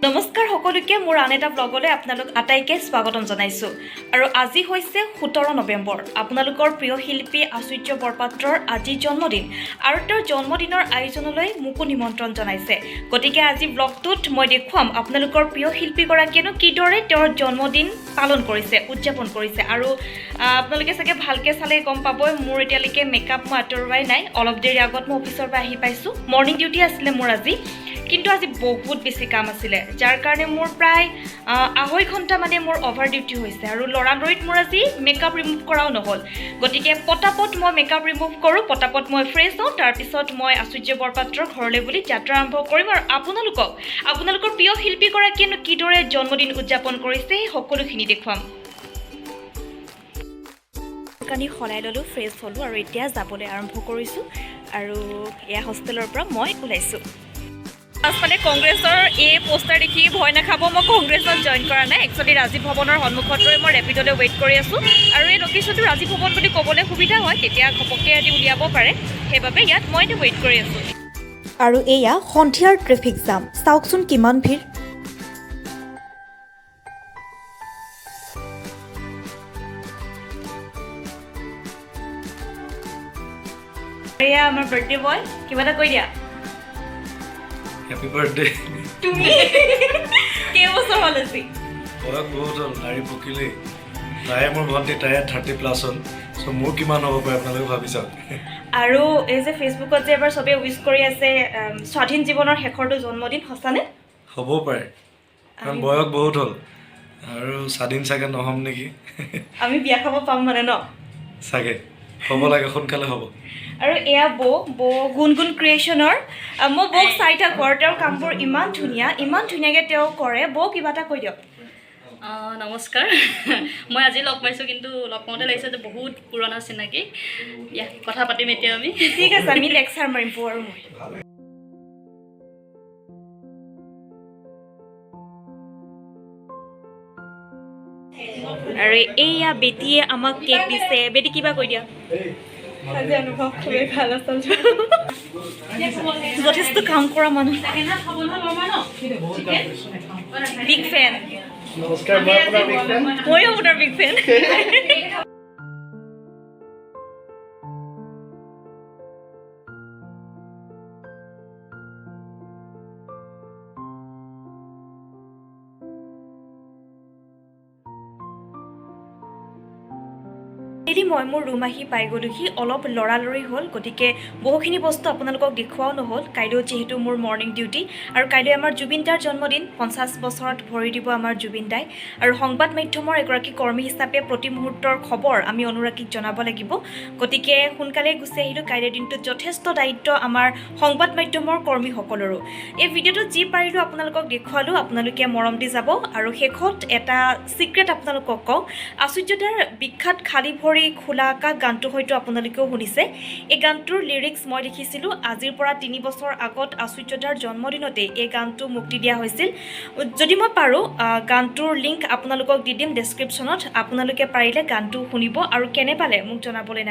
নমস্কাৰ সকলোকে মোৰ আন এটা ব্লগলৈ আপোনালোক আটাইকে স্বাগতম জনাইছো আৰু আজি হৈছে 17 নৱেম্বৰ আপোনালোকৰ প্ৰিয় শিল্পী আচুৰ্য বৰপাত্ৰৰ আজি জন্মদিন আৰু তেওঁৰ জন্মদিনৰ আয়োজনলৈ মোকো নিমন্ত্ৰণ জনাইছে গতিকে আজি ব্লগটোত মই দেখুৱাম আপোনালোকৰ প্ৰিয় শিল্পীগৰাকীয়েনো কিদৰে তেওঁৰ জন্মদিন পালন কৰিছে উদযাপন কৰিছে আৰু আপোনালোকে চাগে ভালকে চালে গম পাবই মোৰ এতিয়ালৈকে মেকআপ মই আঁতৰোৱাই নাই অলপ দেৰি আগত মই অফিচৰ পৰা আহি পাইছো মৰ্নিং ডিউটি আছিলে মোৰ আজি কিন্তু আজি বহুত বেছি কাম আছিলে যাৰ কাৰণে মোৰ প্ৰায় 2.5 ঘণ্টা মানে মোৰ অভাৰ ডিউটি হৈছে আৰু লৰালৰিত মোৰ আজি মেকআপ ৰিমুভ কৰাও নহল গতিকে পটাপট মই মেকআপ ৰিমুভ কৰো পটাপট মই ফ্ৰেছ হওঁ তাৰ পিছত মই আচুৰ্য বৰপাত্ৰৰ ঘৰলৈ বুলি যাত্ৰা আৰম্ভ কৰিম আৰু আপোনালোকৰ প্ৰিয় শিল্পীগৰাকীয়েনো কিদৰে জন্মদিন উদযাপন কৰিছে সকলোখিনি দেখুৱাম কানি খলাই ললো ফ্ৰেছ হলো আৰু এতিয়া যাবলৈ আৰম্ভ কৰিছো আৰু এয়া হোষ্টেলৰ পৰা মই ওলাইছো মানে কংগ্ৰেছৰ এই পোষ্টাৰ দেখি ভয় নাখাব মই কংগ্ৰেছত জইন কৰা নাই একচুৱেলি ৰাজীৱ ভৱনৰ সন্মুখত ৰৈ মই ৰেপিডলৈ ৱেইট কৰি আছোঁ আৰু এই লোকেশ্যনটো ৰাজীৱ ভৱন বুলি ক'বলৈ সুবিধা হয় তেতিয়া ঘপককৈ আজি উলিয়াব পাৰে সেইবাবে ইয়াত মই এতিয়া ৱেইট কৰি আছোঁ আৰু এয়া সন্ধিয়াৰ ট্ৰেফিক জাম চাওকচোন কিমান ভিৰ এয়া আমাৰ বাৰ্থডে বয় কিবা এটা কৈ দিয়া Happy birthday. তুমি কে বছৰ হ'ল আজি বহুত বহুত হ'ল নাৰী পকিলে তাই মোৰ ভণ্টি তাই 30 প্লাছ হ'ল চ' মোৰ কিমান হ'ব পাৰে আপোনালোকে ভাবি চাওক আৰু এই যে ফেচবুকত যে এবাৰ চবেই উইচ কৰি আছে স্বাধীন জীৱনৰ শেষৰটো জন্মদিন সঁচানে হ'ব পাৰে কাৰণ বয়স বহুত হ'ল আৰু স্বাধীন চাগে নহ'ম নেকি আমি বিয়া খাব পাম মানে ন চাগে হ'ব লাগে সোনকালে হ'ব আৰু এয়া বৌ গুণগুণ ক্ৰিয়েশ্যনৰ মই বৌক চাই থাকোঁ আৰু তেওঁৰ কামবোৰ ইমান ধুনীয়াকৈ তেওঁ কৰে বৌ কিবা এটা কৈ দিয়ক নমস্কাৰ মই আজি লগ পাইছোঁ কিন্তু লগ পাওঁতে লাগিছে যে বহুত পুৰণা চিনাকি কথা পাতিম এতিয়া আমি ঠিক আছে আমি লেকচাৰ মাৰিম বৌ আৰু মই আৰু এইয়া বেটীয়ে আমাক কেক দিছে বেটী কিবা কৈ দিয়া আজি অনুভৱ খুবেই ভাল আছিল যথেষ্ট কাম কৰা মানুহ বিগ ফেন নমস্কাৰ মই আপোনাৰ বিগ ফেন ময়ো আপোনাৰ বিগ ফেন মই মোৰ ৰুম আহি পাই গ'লোহি অলপ লৰালৰি হ'ল গতিকে বহুখিনি বস্তু আপোনালোকক দেখুৱাও নহ'ল কাইলৈ যিহেতু মোৰ মৰ্নিং ডিউটি আৰু কাইলৈ আমাৰ জুবিন দাৰ জন্মদিন 50 বছৰত ভৰি দিব আমাৰ জুবিন দাই আৰু সংবাদ মাধ্যমৰ এগৰাকী কৰ্মী হিচাপে প্ৰতি মুহূৰ্তৰ খবৰ আমি অনুৰাগীক জনাব লাগিব গতিকে সোনকালে গুচি আহিলোঁ কাইলৈ দিনটোত যথেষ্ট দায়িত্ব আমাৰ সংবাদ মাধ্যমৰ কৰ্মীসকলৰো এই ভিডিঅ'টোত যি পাৰিলোঁ আপোনালোকক দেখুৱালোঁ আপোনালোকে মৰম দি যাব আৰু শেষত এটা ছিক্ৰেট আপোনালোকক কওঁ আচুৰ্যদাৰ বিখ্যাত খালি ভৰি খোলা আকাশ গানটো হয়তো আপোনালোকেও শুনিছে এই গানটোৰ লিৰিক্স মই লিখিছিলোঁ আজিৰ পৰা 3 বছৰ আগত আচুৰ্যদাৰ জন্মদিনতে এই গানটো মুক্তি দিয়া হৈছিল যদি মই পাৰোঁ গানটোৰ লিংক আপোনালোকক দি দিম ডেছক্ৰিপশ্যনত আপোনালোকে পাৰিলে গানটো শুনিব আৰু কেনে পালে মোক জনাবলৈ